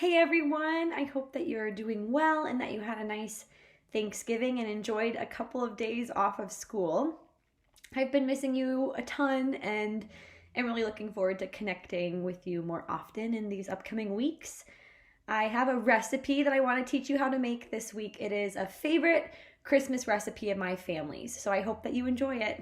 Hey everyone, I hope that you're doing well and that you had a nice Thanksgiving and enjoyed a couple of days off of school. I've been missing you a ton and am really looking forward to connecting with you more often in these upcoming weeks. I have a recipe that I want to teach you how to make this week. It is a favorite Christmas recipe of my family's, so I hope that you enjoy it.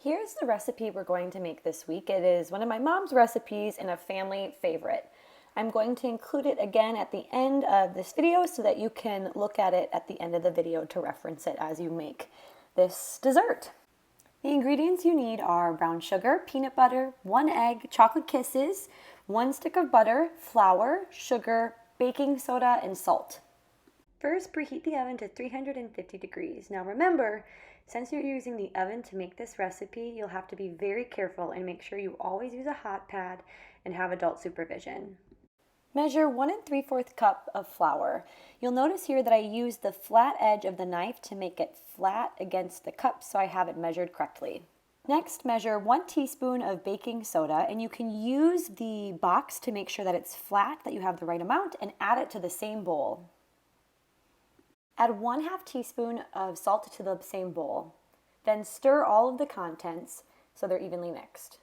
Here's the recipe we're going to make this week. It is one of my mom's recipes and a family favorite. I'm going to include it again at the end of this video so that you can look at it at the end of the video to reference it as you make this dessert. The ingredients you need are brown sugar, peanut butter, 1 egg, chocolate kisses, 1 stick of butter, flour, sugar, baking soda, and salt. First, preheat the oven to 350 degrees. Now remember, since you're using the oven to make this recipe, you'll have to be very careful and make sure you always use a hot pad and have adult supervision. Measure 1 3/4 cup of flour. You'll notice here that I used the flat edge of the knife to make it flat against the cup so I have it measured correctly. Next, measure 1 teaspoon of baking soda, and you can use the box to make sure that it's flat, that you have the right amount, and add it to the same bowl. Add 1/2 teaspoon of salt to the same bowl. Then stir all of the contents so they're evenly mixed.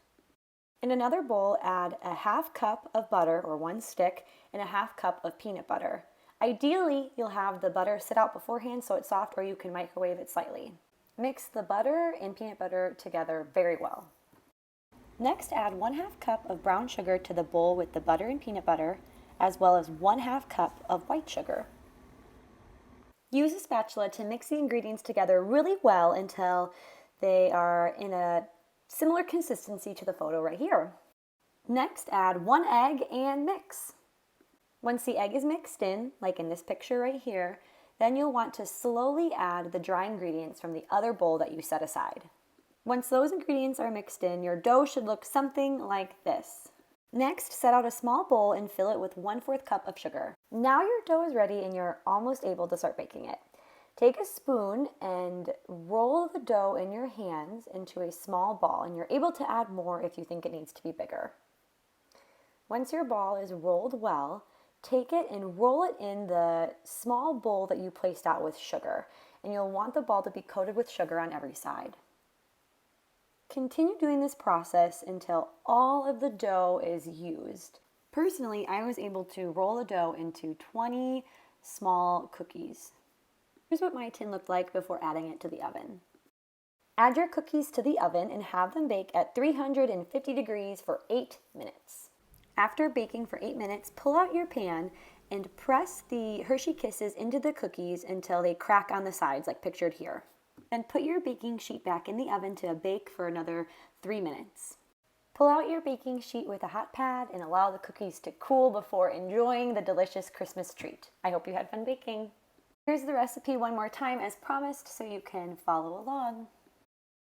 In another bowl, add a 1/2 cup of butter, or 1 stick, and a 1/2 cup of peanut butter. Ideally, you'll have the butter sit out beforehand so it's soft, or you can microwave it slightly. Mix the butter and peanut butter together very well. Next, add 1/2 cup of brown sugar to the bowl with the butter and peanut butter, as well as 1/2 cup of white sugar. Use a spatula to mix the ingredients together really well until they are in a similar consistency to the photo right here. Next, add 1 egg and mix. Once the egg is mixed in, like in this picture right here, then you'll want to slowly add the dry ingredients from the other bowl that you set aside. Once those ingredients are mixed in, your dough should look something like this. Next, set out a small bowl and fill it with 1/4 cup of sugar. Now your dough is ready and you're almost able to start baking it. Take a spoon and roll the dough in your hands into a small ball, and you're able to add more if you think it needs to be bigger. Once your ball is rolled well, take it and roll it in the small bowl that you placed out with sugar, and you'll want the ball to be coated with sugar on every side. Continue doing this process until all of the dough is used. Personally, I was able to roll the dough into 20 small cookies. Here's what my tin looked like before adding it to the oven. Add your cookies to the oven and have them bake at 350 degrees for 8 minutes. After baking for 8 minutes, pull out your pan and press the Hershey Kisses into the cookies until they crack on the sides, like pictured here. Then put your baking sheet back in the oven to bake for another 3 minutes. Pull out your baking sheet with a hot pad and allow the cookies to cool before enjoying the delicious Christmas treat. I hope you had fun baking. Here's the recipe one more time as promised so you can follow along.